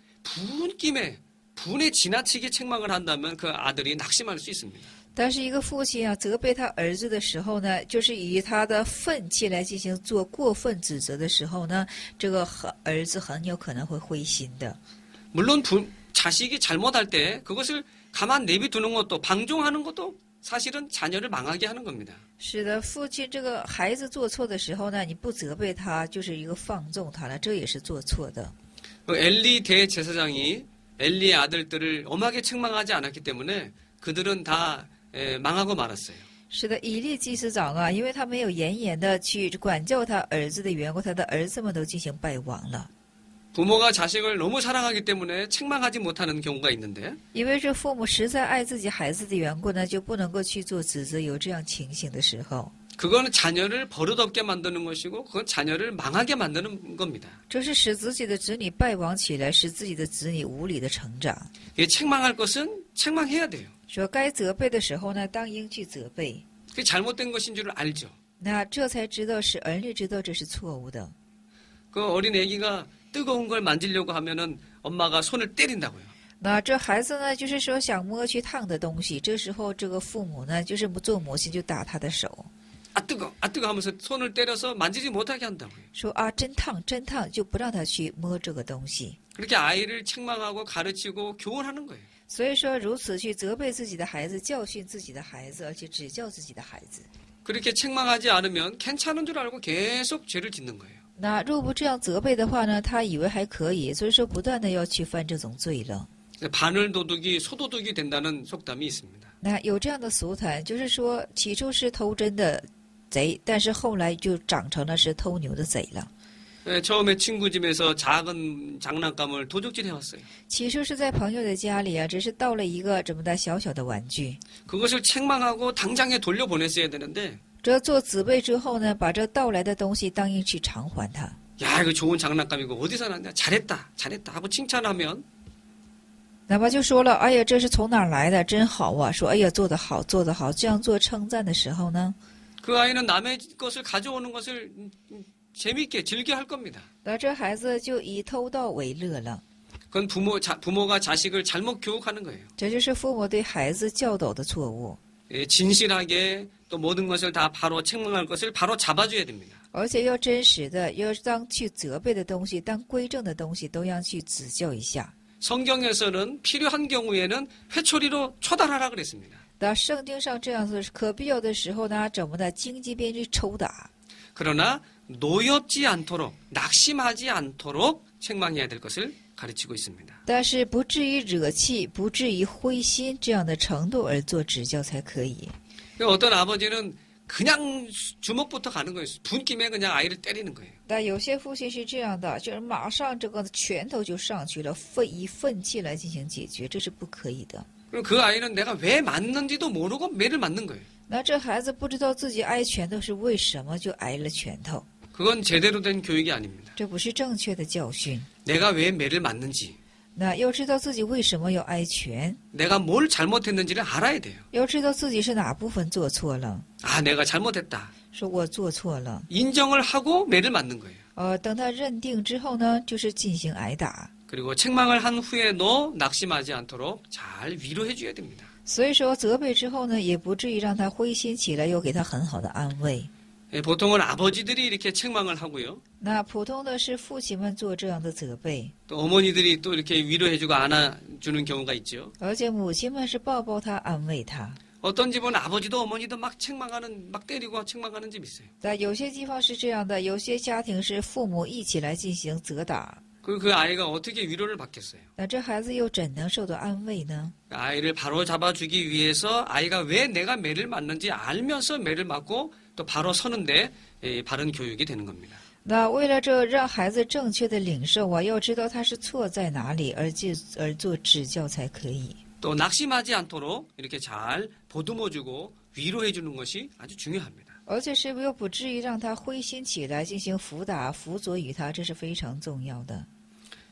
B: 분에 지나치게 책망을 한다면 그 아들이 낙심할 수 있습니다.
A: 但是一个父亲啊，责备他儿子的时候呢，就是以他的愤气来进行做过分指责的时候呢，这个儿子很有可能会灰心的。
B: 물론 자식이 잘못할 때 그것을 가만 내비두는 것도 방종하는 것도 사실은 자녀를 망하게 하는 겁니다.
A: 是的，父亲这个孩子做错的时候呢，你不责备他，就是一个放纵他了，这也是做错的。
B: 엘리 대제사장이 엘리의 아들들을 엄하게 책망하지 않았기 때문에 그들은 다 망하고 말았어요.
A: 是的，以利祭司长啊，因为他没有严严的去管教他儿子的缘故，他的儿子们都进行败亡了。
B: 부모가 자식을 너무 사랑하기 때문에 책망하지 못하는 경우가 있는데
A: 因为这父母实在爱自己孩子的缘故呢，就不能够去做指责，有这样情形的时候，
B: 그거는 자녀를 버릇없게 만드는 것이고 그건 자녀를 망하게 만드는 겁니다.
A: 这是使自己的子女败亡起来，使自己的子女无理的成长。
B: 책망할 것은 책망해야 돼요.
A: 说该责备的时候呢，当应去责备，
B: 그게 잘못된 것인 줄을 알죠.
A: 那这才知道使儿女知道这是错误的。
B: 그 어린 애기가 뜨거운 걸 만지려고 하면은 엄마가 손을 때린다고요.
A: 那这孩子呢，就是说想摸去烫的东西，这时候这个父母呢，就是做母亲就打他的手，
B: 아 뜨거 하면서 손을 때려서 만지지 못하게 한다고요.
A: 说啊真烫真烫，就不让他去摸这个东西。
B: 그렇게 아이를 책망하고 가르치고 교훈하는 거예요.
A: 所以说如此去责备自己的孩子，教训自己的孩子，而且指教自己的孩子。
B: 그렇게 책망하지 않으면 괜찮은 줄 알고 계속 죄를 짓는 거예요.
A: 那若不这样责备的话呢，他以为还可以，所以说不断的要去犯这种罪了。
B: 바늘 도둑이 소도둑이 된다는 속담이 있습니다.
A: 那有这样的俗谈，就是说起初是偷针的贼，但是后来就长成了是偷牛的贼了。
B: 처음에 친구 집에서 작은 장난감을 도둑질 해왔어요.
A: 起初是在朋友的家里啊，只是盗了一个这么大小小的玩具。
B: 그것을 책망하고 당장에 돌려보냈어야 되는데
A: 这做子辈之后呢，把这盗来的东西当应去偿还他。
B: 야 이거 좋은 장난감이고 어디서 났냐 잘했다 하고 칭찬하면
A: 哪怕就说了，哎呀，这是从哪儿来的？真好啊！说，哎呀，做得好，做得好。这样做称赞的时候呢，
B: 그 아이는 남의 것을 가져오는 것을 재미있게 즐겨 할 겁니다.
A: 那这孩子就以偷盗为乐了。
B: 그건 부모가 자식을 잘못 교육하는 거예요.
A: 这就是父母对孩子教导的错误。
B: 진실하게 또 모든 것을 다 바로 책망할 것을 바로 잡아줘야 됩니다.
A: 而且要真实的，要当去责备的东西，当规正的东西，都要去指教一下。
B: 성경에서는 필요한 경우에는 회초리로 초달하라 그랬습니다.
A: 那圣经上这样子，可必要的时候呢，怎么的荆棘边去抽打。
B: 그러나 노엽지 않도록 낙심하지 않도록 책망해야 될 것을 가르치고 있습니다.
A: 但是不至于惹气，不至于灰心这样的程度而做指教才可以。
B: 어떤 아버지는 그냥 주먹부터 가는 거예요. 분김에 그냥 아이를 때리는 거예요.
A: 但有些父亲是这样的，就是马上这个拳头就上去了，以愤气来进行解决，这是不可以的。
B: 그럼 그 아이는 내가 왜 맞는지도 모르고 매를 맞는 거예요.
A: 那这孩子不知道自己挨拳头是为什么就挨了拳头，
B: 그건 제대로 된 교육이 아닙니다.
A: 这不是正确的教训。
B: 내가 왜 매를 맞는지,
A: 那要知道自己为什么要挨拳，
B: 내가 뭘 잘못했는지를 알아야 돼요.
A: 要知道自己是哪部分做错了，
B: 아, 내가 잘못했다.
A: 说我做错了。
B: 인정을 하고 매를 맞는 거예요.
A: 等他认定之后呢，就是进行挨打。
B: 그리고 책망을 한 후에도 낙심하지 않도록 잘 위로해 줘야 됩니다.
A: 所以说责备之后呢，也不至于让他灰心起来，又给他很好的安慰。
B: 보통은 아버지들이 이렇게 책망을 하고요.
A: 那普通的是父亲们做这样的责备，
B: 또 어머니들이 또 이렇게 위로해주고 안아주는 경우가 있죠.
A: 而且母亲们是抱抱他，安慰他。
B: 어떤 집은 아버지도 어머니도 막 때리고 책망하는 집 있어요.
A: 但有些地方是这样的，有些家庭是父母一起来进行责打，
B: 그 아이가 어떻게 위로를 받겠어요?
A: 那这孩子又怎能受到安慰呢？
B: 아이를 바로 잡아주기 위해서 아이가 왜 내가 매를 맞는지 알면서 매를 맞고 또 바로 서는데 바른 교육이 되는 겁니다.
A: 那为了这让孩子正确的领受啊，要知道他是错在哪里，而做指教才可以。
B: 또 낙심하지 않도록 이렇게 잘 보듬어주고 위로해주는 것이 아주 중요합니다.
A: 而且是又不至于让他灰心起来，进行辅导、辅佐于他，这是非常重要的。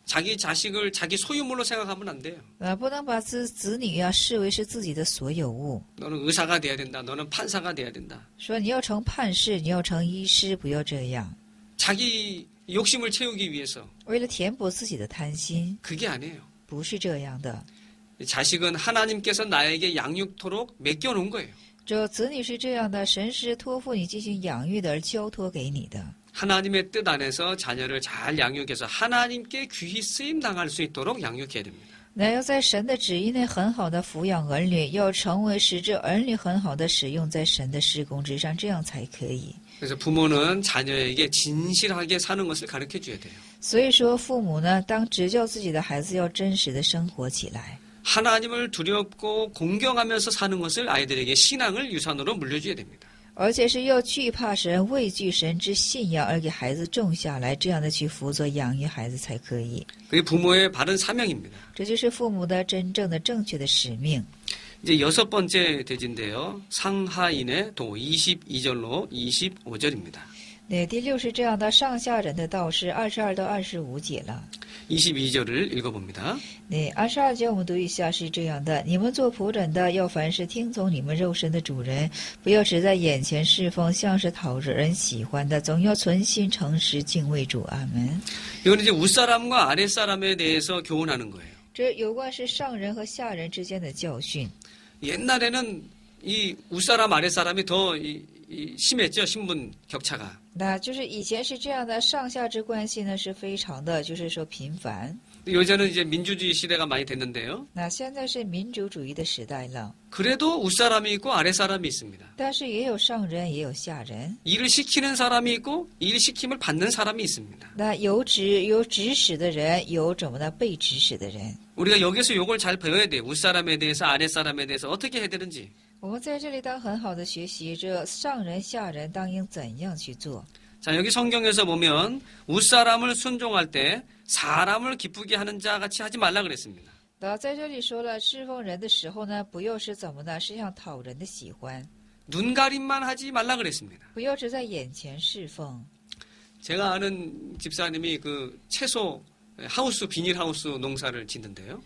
B: 자기 자식을 자기 소유물로 생각하면 안 돼요.
A: 不能把子女啊视为是自己的所有物。
B: 너는 의사가 돼야 된다. 너는 판사가 돼야 된다.
A: 说你要成判事，你要成医师，不要这样。
B: 자기 욕심을 채우기 위해서
A: 为了填补自己的贪心，
B: 그게 아니에요.
A: 不是这样的。
B: 자식은 하나님께서 나에게 양육토록 맡겨놓은 거예요.
A: 这子女是这样的，神是托付你进行养育的，而交托给你的。
B: 하나님의 뜻 안에서 자녀를 잘 양육해서 하나님께 귀히 쓰임 당할 수 있도록 양육해야 됩니다.
A: 那要在神的旨意内很好的抚养儿女，要成为使这儿女很好的使用在神的事工之上，这样才可以。
B: 그래서 부모는 자녀에게 진실하게 사는 것을 가르쳐 줘야 돼요.
A: 所以说，父母呢，当指教自己的孩子，要真实的生活起来。
B: 하나님을 두렵고 공경하면서 사는 것을 아이들에게 신앙을 유산으로 물려줘야 됩니다.
A: 而且是要惧怕神、畏惧神之信仰，而给孩子种下来，这样的去辅佐养育孩子才可以。
B: 그게 부모의 바른 사명입니다.
A: 这就是父母的真正的正确的使命。
B: 이제 6번째 대지인데요. 상하인의 도 22절로 25절입니다.
A: 对，第六是这样的，上下人的道是22到25节了。
B: 22절을 읽어봅니다.
A: 对，22节我们读一下是这样的：你们做仆人的，要凡事听从你们肉身的主人，不要只在眼前侍奉，像是讨着人喜欢的，总要存心诚实敬畏主。阿门。
B: 이건 이제 윗사람과 아랫사람에 대해서 교훈하는 거예요.
A: 这有关是上人和下人之间的教训。
B: 옛날에는 이 윗사람 아랫사람이 더 심했죠. 신분 격차가.
A: 那就是以前是这样的，上下之关系呢是非常的，就是说频繁。
B: 요새는 이제 민주주의 시대가 많이 됐는데요.
A: 那现在是民主主义的时代了，
B: 그래도 윗사람이 있고 아랫사람이 있습니다.
A: 但是也有上人，也有下人。
B: 일을 시키는 사람이 있고 일 시킴을 받는 사람이 있습니다.
A: 那有指使的人，有怎么呢？被指使的人。
B: 우리가 여기서 요걸 잘 배워야 돼요. 윗사람에 대해서 아랫사람에 대해서 어떻게 해야 되는지.
A: 我们在这里当很好的学习，这上人下人当应怎样去做。
B: 자, 여기 성경에서 보면 윗사람을 순종할 때 사람을 기쁘게 하는 자 같이 하지 말라 그랬습니다.
A: 那在这里说了，侍奉人的时候呢，不要是怎么呢？是想讨人的喜欢，
B: 눈가림만 하지 말라 그랬습니다.
A: 不要只在眼前侍奉。
B: 제가 아는 집사님이 그 채소 하우스 비닐하우스 농사를 짓는데요.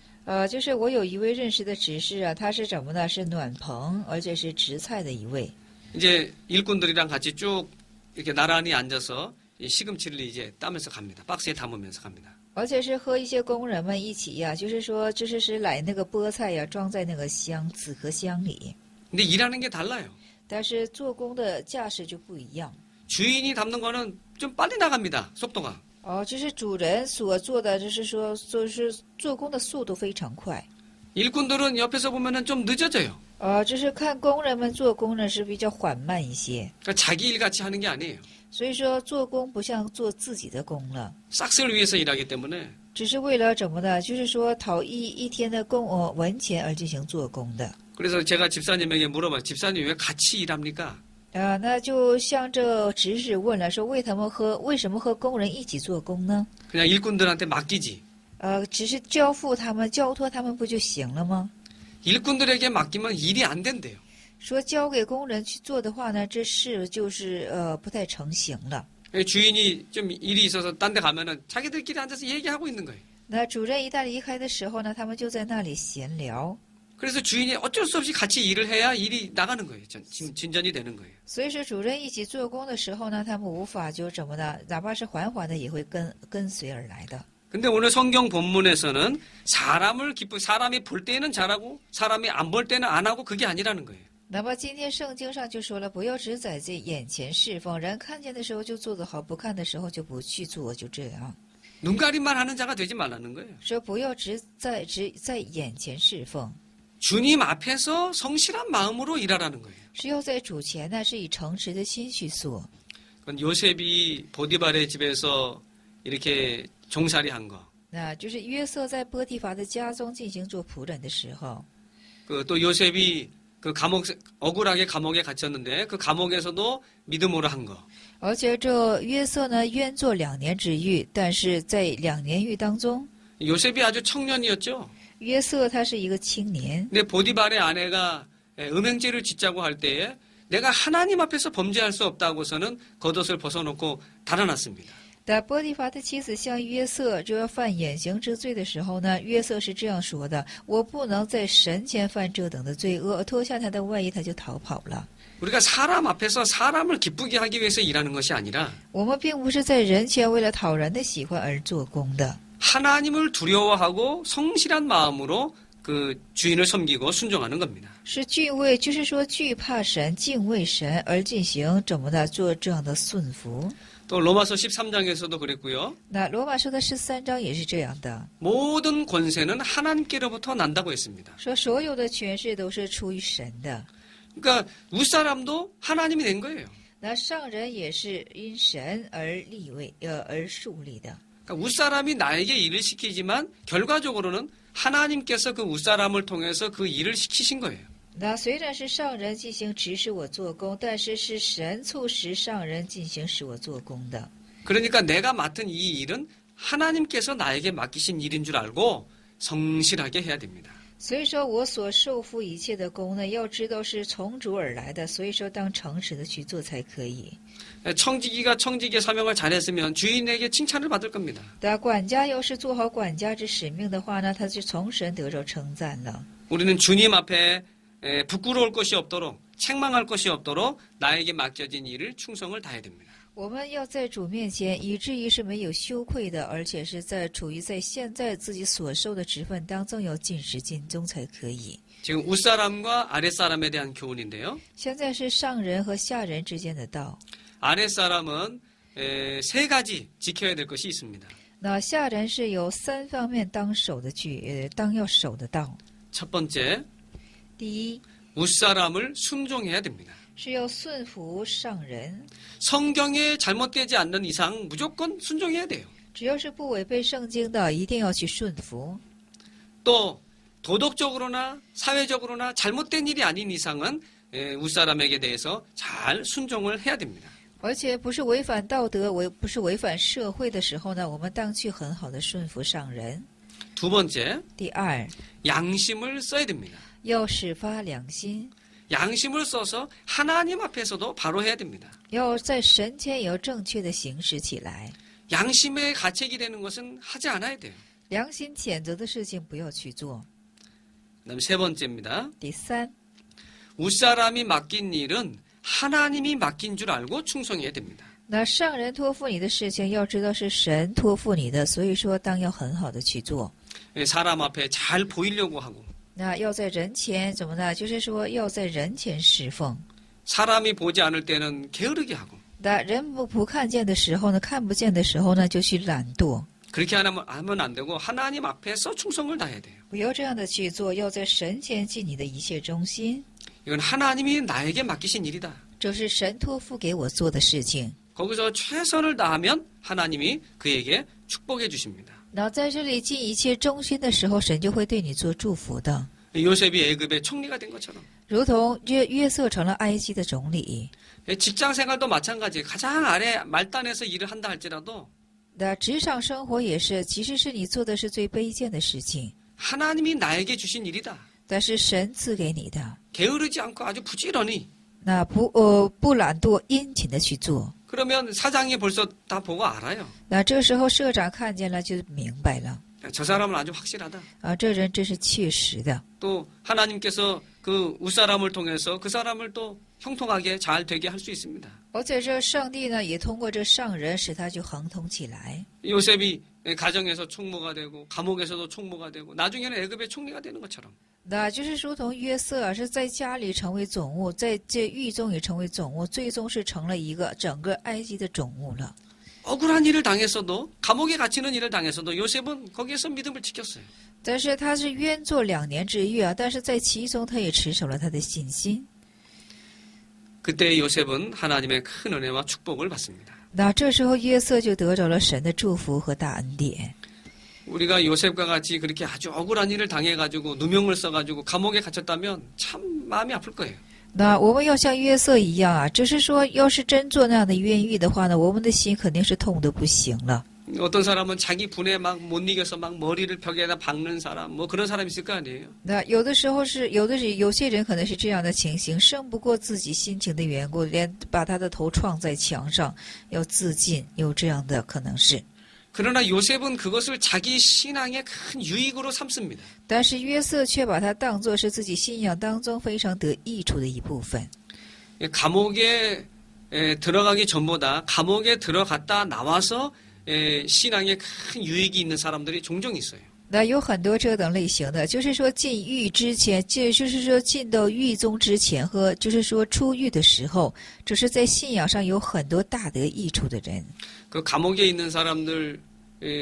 A: 就是我有一位认识的执事啊，他是怎么呢？是暖棚，而且是植菜的一位。
B: 이제 일꾼들이랑 같이 쭉 이렇게 나란히 앉아서 이 시금치를 이제 따면서 갑니다. 박스에 담으면서 갑니다.
A: 而且是和一些工人们一起呀，就是说，是来那个菠菜呀，装在那个纸壳箱里。
B: 근데 일하는 게 달라요.
A: 但是做工的架势就不一样。
B: 주인이 담는 거는 좀 빨리 나갑니다. 속도가.
A: 就是主人所做的，就是说，就是做工的速度非常快。
B: 일꾼들은 옆에서 보면은 좀 늦어져요.
A: 就是看工人们做工呢是比较缓慢一些。
B: 그러니까 자기 일 같이 하는 게 아니에요.
A: 所以说做工不像做自己的工了，
B: 싹쓸 위해서 일하기 때문에
A: 只是为了怎么呢？就是说讨一天的文钱而进行做工的。
B: 그래서 제가 집사님에게 물어봐요. 집사님 왜 같이 일합니까?
A: 那就像这执事问了，说为什么和工人一起做工呢？
B: 그냥 일꾼들한테 맡기지.
A: 只是交托他们不就行了吗？
B: 일꾼들에게 맡기면 일이 안 된대요.
A: 说交给工人去做的话呢，这事就是不太成型了。
B: 주인이 좀 일이 있어서 딴 데 가면은 자기들끼리 앉아서 얘기하고 있는 거예요.
A: 那主人一旦离开的时候呢，他们就在那里闲聊。
B: 그래서 주인이 어쩔 수 없이 같이 일을 해야 일이 나가는 거예요. 진전이 되는 거예요.
A: 所以说主人一起做工的时候呢，他们无法就怎么呢？哪怕是缓缓的，也会跟随而来的。
B: 근데 오늘 성경 본문에서는 사람이 볼 때는 잘하고 사람이 안 볼 때는 안 하고 그게 아니라는 거예요.
A: 那么今天圣经上就说了，不要只在这眼前侍奉，人看见的时候就做得好，不看的时候就不去做，就这样。
B: 눈가림만 하는 자가 되지 말라는 거예요.
A: 说不要只在眼前侍奉，
B: 주님 앞에서 성실한 마음으로 일하라는 거예요.
A: 是要在主前呢，是以诚实的心去做。
B: 그건 요셉이 보디발의 집에서 이렇게 종살이 한 거.
A: 那就是约瑟在波提乏的家中进行做仆人的时候，
B: 또 요셉이 그 억울하게 감옥에 갇혔는데 그 감옥에서도 믿음으로 한 거.
A: 而且这约瑟呢冤坐2年之狱，但是在2年狱当中，
B: 요셉이 아주 청년이었죠.
A: 约瑟他是一个青年，
B: 근데 보디발의 아내가 음행죄를 짓자고 할 때에 내가 하나님 앞에서 범죄할 수 없다고서는 겉옷을 벗어놓고 달아났습니다.
A: 但波提乏的妻子向约瑟就要犯眼行之罪的时候呢，约瑟是这样说的：“我不能在神前犯这等的罪恶。”脱下他的外衣，他就逃跑了。
B: 우리가 사람 앞에서 사람을 기쁘게 하기 위해서 일하는 것이 아니라
A: 我们并不是在人前为了讨人的喜欢而做工的，
B: 하나님을 두려워하고 성실한 마음으로 그 주인을 섬기고 순종하는 겁니다.
A: 是敬畏，就是说惧怕神、敬畏神而进行怎么的做这样的顺服。
B: 또 로마서 13장에서도 그랬고요.
A: 那罗马书的13章也是这样的，
B: 모든 권세는 하나님께로부터 난다고 했습니다.
A: 说所有的权势都是出于神的。
B: 그러니까 윗사람도 하나님이 낸 거예요.
A: 那上人也是因神而立位，而树立的。
B: 그러니까 윗사람이 나에게 일을 시키지만 결과적으로는 하나님께서 그 윗사람을 통해서 그 일을 시키신 거예요.
A: 那虽然是上人进行指使我做工，但是是神促使上人进行使我做工的。
B: 그러니까 내가 맡은 이 일은 하나님께서 나에게 맡기신 일인 줄 알고 성실하게 해야 됩니다.
A: 所以说我所受付一切的功呢，要知道是从主而来的，所以说当诚实的去做才可以。
B: 청지기가 청지기의 사명을 잘했으면 주인에게 칭찬을 받을 겁니다.
A: 但管家要是做好管家之使命的话呢，他是从神得着称赞了。
B: 우리는 주님 앞에 부끄러울 것이 없도록 책망할 것이 없도록 나에게 맡겨진 일을 충성을 다해야 됩니다.
A: 我们要在主面前，以至于是没有羞愧的，而且是处于在现在自己所受的职分当中，要尽始尽终才可以。
B: 지금 윗사람과 아랫사람에 대한 교훈인데요.
A: 现在是上人和下人之间的道，
B: 아랫사람은 3가지 지켜야 될 것이 있습니다.
A: 那下人是有3方面当要守的道。
B: 첫 번째,
A: 第一
B: 윗사람을 순종해야 됩니다.
A: 是要顺服上人，
B: 성경에 잘못되지 않는 이상 무조건 순종해야 돼요.
A: 只要是不违背圣经的，一定要去顺服。
B: 또 도덕적으로나 사회적으로나 잘못된 일이 아닌 이상은 윗사람에게 대해서 잘 순종을 해야 됩니다.
A: 而且不是违反道德，不是违反社会的时候呢，我们当去很好的顺服上人。
B: 두 번째,
A: 第二，
B: 양심을 써야 됩니다.
A: 要始发良心，
B: 양심을 써서 하나님 앞에서도 바로 해야 됩니다.
A: 要在神前也要正确的行使起来。
B: 양심의 가책이 되는 것은 하지 않아야 돼요.
A: 良心谴责的事情不要去做。
B: 그다음 세 번째입니다.
A: 第三，
B: 윗사람이 맡긴 일은 하나님이 맡긴 줄 알고 충성해야 됩니다.
A: 那上人托付你的事情，要知道是神托付你的，所以说当要很好的去做。
B: 사람 앞에 잘 보이려고 하고
A: 那要在人前怎么呢？就是说要在人前侍奉。
B: 사람이 보지 않을 때는 게으르게 하고
A: 那人不看见的时候呢，看不见的时候呢，就去懒惰。
B: 그렇게 하면 안 되고 하나님 앞에서 충성을 다해야 돼요.
A: 不要这样的去做，要在神前尽你的一切忠心。
B: 이건 하나님이 나에게 맡기신 일이다.
A: 这是神托付给我做的事情。
B: 거기서 최선을 다하면 하나님이 그에게 축복해 주십니다.
A: 然后在这里尽一切忠心的时候，神就会对你做祝福的。
B: 요셉이 애굽의 총리가 된 것처럼
A: 如同约瑟成了埃及的总理，
B: 직장 생활도 마찬가지. 가장 아래 말단에서 일을 한다 할지라도
A: 那职场生活也是，其实是你做的是最卑贱的事情，
B: 하나님이 나에게 주신 일이다.
A: 但是神赐给你的。
B: 게으르지 않고 아주 부지런히.
A: 那不懒惰，殷勤的去做。
B: 그러면 사장이 벌써 다 보고 알아요.
A: 那这时候社长看见了就明白了，
B: 저 사람은 아주 확실하다.
A: 啊，这人真是确实的。
B: 또 하나님께서 그 윗사람을 통해서 그 사람을 또 형통하게 잘 되게 할 수 있습니다.
A: 而且这上帝呢，也通过这上人使他就亨通起来。
B: 요셉이 가정에서 총무가 되고 감옥에서도 총무가 되고 나중에는 애굽의 총리가 되는 것처럼
A: 那就是如同约瑟啊，是在家里成为总务，在这狱中也成为总务，最终是成了一个整个埃及的总务了。
B: 억울한 일을 당했어도 감옥에 갇히는 일을 당했어도 요셉은 거기에서 믿음을 지켰어요.
A: 但是他是冤坐2年之狱啊，但是在其中他也持守了他的信心。
B: 그때 요셉은 하나님의 큰 은혜와 축복을 받습니다.
A: 那这时候约瑟就得着了神的祝福和大恩典。
B: 우리가 요셉과 같이 그렇게 아주 억울한 일을 당해가지고 누명을 써가지고 감옥에 갇혔다면 참 마음이 아플 거예요.
A: 那我们要像约瑟一样啊，只是说，要是真做那样的冤狱的话呢，我们的心肯定是痛得不行了。
B: 어떤 사람은 자기 분에 막 못 이겨서 막 머리를 벽에다 박는 사람, 뭐 그런 사람 있을 거 아니에요.
A: 那有的时候是有些人可能是这样的情形，胜不过自己心情的缘故，连把他的头撞在墙上，要自尽，有这样的可能是。
B: 그러나 요셉은 그것을 자기 신앙의 큰 유익으로 삼습니다.
A: 但是约瑟却把它当作是自己信仰当中非常得益处的一部分。
B: 감옥에 들어가기 전보다 감옥에 들어갔다 나와서 신앙에 큰 유익이 있는 사람들이 종종 있어요.
A: 那有很多这等类型的，就是说进狱之前，就是说进到狱中之前和就是说出狱的时候，只是在信仰上有很多大得益处的人。
B: 그 감옥에 있는 사람들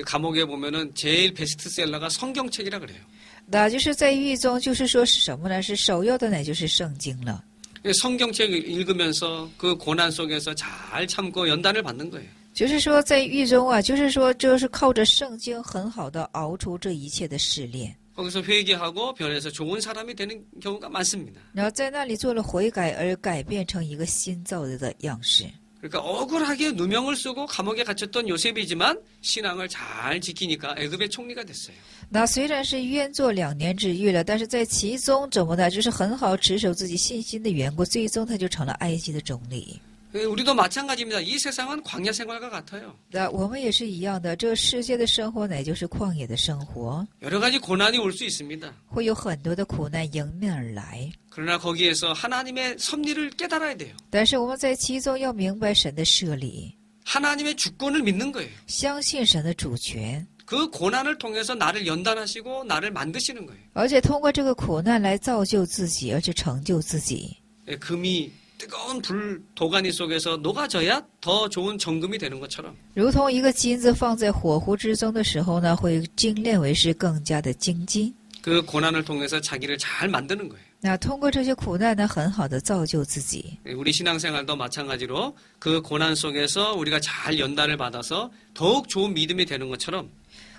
B: 감옥에 보면은 제일 베스트셀러가 성경책이라 그래요.
A: 那就是在狱中，就是说是什么呢？是首要的，那就是圣经了。
B: 성경책 읽으면서 그 고난 속에서 잘 참고 연단을 받는 거예요.
A: 就是说在狱中啊，就是说就是靠着圣经很好的熬出这一切的试炼。
B: 거기서 회개하고 변해서 좋은 사람이 되는 경우가 많습니다.
A: 然后在那里做了悔改，而改变成一个新造的样式。
B: 그러니까 억울하게 누명을 쓰고 감옥에 갇혔던 요셉이지만 신앙을 잘 지키니까 애굽의 총리가 됐어요.
A: 那虽然是冤坐2年之狱了，但是在其中怎么呢？就是很好持守自己信心的缘故，最终他就成了埃及的总理。
B: 우리도 마찬가지입니다. 이 세상은 광야 생활과 같아요.
A: 那我们也是一样的，这个世界的生活乃就是旷野的生活，
B: 여러 가지 고난이 올 수 있습니다.
A: 会有很多的苦难迎面而来。
B: 그러나 거기에서 하나님의 섭리를 깨달아야 돼요.
A: 但是我们在其中要明白神的设立。
B: 하나님의 주권을 믿는 거예요.
A: 相信神的主权，
B: 그 고난을 통해서 나를 연단하시고 나를 만드시는 거예요.
A: 而且通过这个苦难来造就自己，而且成就自己。
B: 예, 금이 뜨거운 불 도가니 속에서 녹아져야 더 좋은 정금이 되는 것처럼
A: 如同一个金子放在火湖之中的时候呢，会精炼为是更加的精金。
B: 그 고난을 통해서 자기를 잘 만드는 거예요.
A: 那通过这些苦难呢，很好的造就自己。
B: 예, 우리 신앙생활도 마찬가지로 그 고난 속에서 우리가 잘 연단을 받아서 더욱 좋은 믿음이 되는 것처럼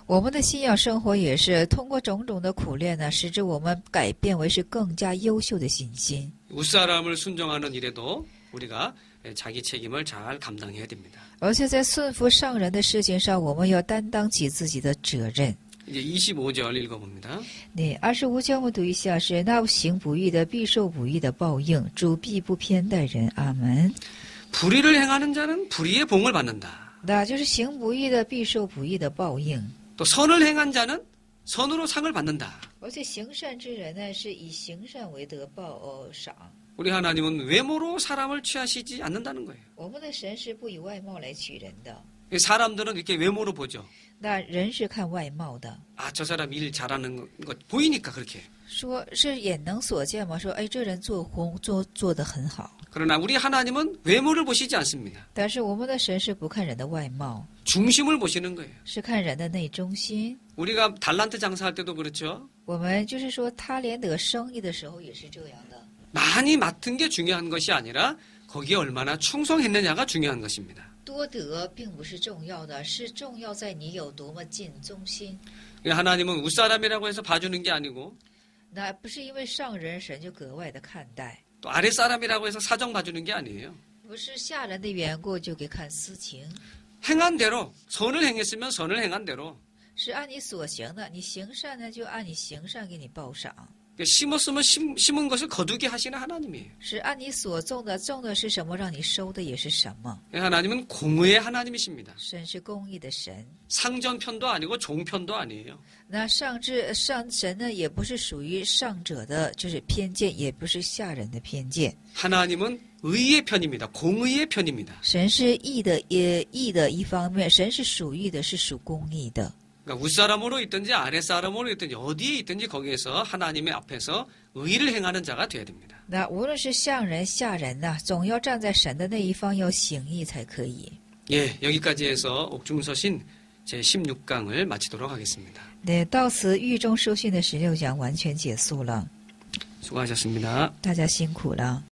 A: 我们的信仰生活也是通过种种的苦练呢，使之我们改变为是更加优秀的信心。
B: 윗사람을 순종하는 일에도 우리가 자기 책임을 잘 감당해야 됩니다.
A: 而且在顺服上人的事情上，我们要担当起自己的责任。
B: 이제 25절 읽어봅니다.
A: 那25节我们读一下是：那行不义的必受不义的报应，主必不偏待人。阿门。
B: 불의를 행하는 자는 불의의 봉을 받는다.
A: 那就是行不义的必受不义的报应，
B: 또 선을 행한 자는 선으로 상을 받는다.
A: 而且行善之人呢，是以行善为得报赏。
B: 우리 하나님은 외모로 사람을 취하시지 않는다는 거예요.
A: 我们的神是不以外貌来取人的，
B: 사람들은 이렇게 외모로 보죠.
A: 那人是看外貌的。
B: 아, 저 사람 일 잘하는 것 보이니까 그렇게.
A: 说是眼能所见吗？说哎，这人做工做得很好。
B: 그러나 우리 하나님은 외모를 보시지 않습니다.
A: 但是我们的神是不看人的外貌，
B: 중심을 보시는 거예요.
A: 是看人的内中心。
B: 우리가 달란트 장사할 때도 그렇죠.
A: 我们就是说，他连得生意的时候也是这样的。
B: 많이 맡은 게 중요한 것이 아니라 거기에 얼마나 충성했느냐가 중요한 것입니다.
A: 多得并不是重要的，是重要在你有多么尽忠心。
B: 하나님은 윗사람이라고 해서 봐주는 게 아니고
A: 那不是因为上人神就格外的看待，
B: 또 아랫사람이라고 해서 사정 봐주는 게 아니에요.
A: 不是下人的缘故就给看私情，
B: 행한 대로 선을 행했으면 선을 행한 대로
A: 是按你所行的，你行善呢就按你行善给你报赏，
B: 심었으면 심은 것을 거두게 하시는 하나님이에요.
A: 是按你所种的，种的是什么，让你收的也是什么。
B: 하나님은 공의의 하나님이십니다.
A: 神是公义的神，
B: 상전편도 아니고 종편도 아니에요.
A: 那上神呢也不是属于上者的就是偏见，也不是下人的偏见。
B: 하나님은 의의 편입니다. 공의의 편입니다.
A: 神是义的，也义的一方面，神是属义的，是属公义的。
B: 그러니까 윗사람으로 있든지 아랫사람으로 있든지 어디에 있든지 거기에서 하나님의 앞에서 의를 행하는 자가 되어야 됩니다.
A: 那无论是上人下人呐、总要站在神的那一方，要行义才可以。
B: 예, 여기까지 해서 옥중서신 제16강을 마치도록 하겠습니다.
A: 对，到此狱中书信的16讲完全结束了，
B: 수고하셨습니다.
A: 大家辛苦了。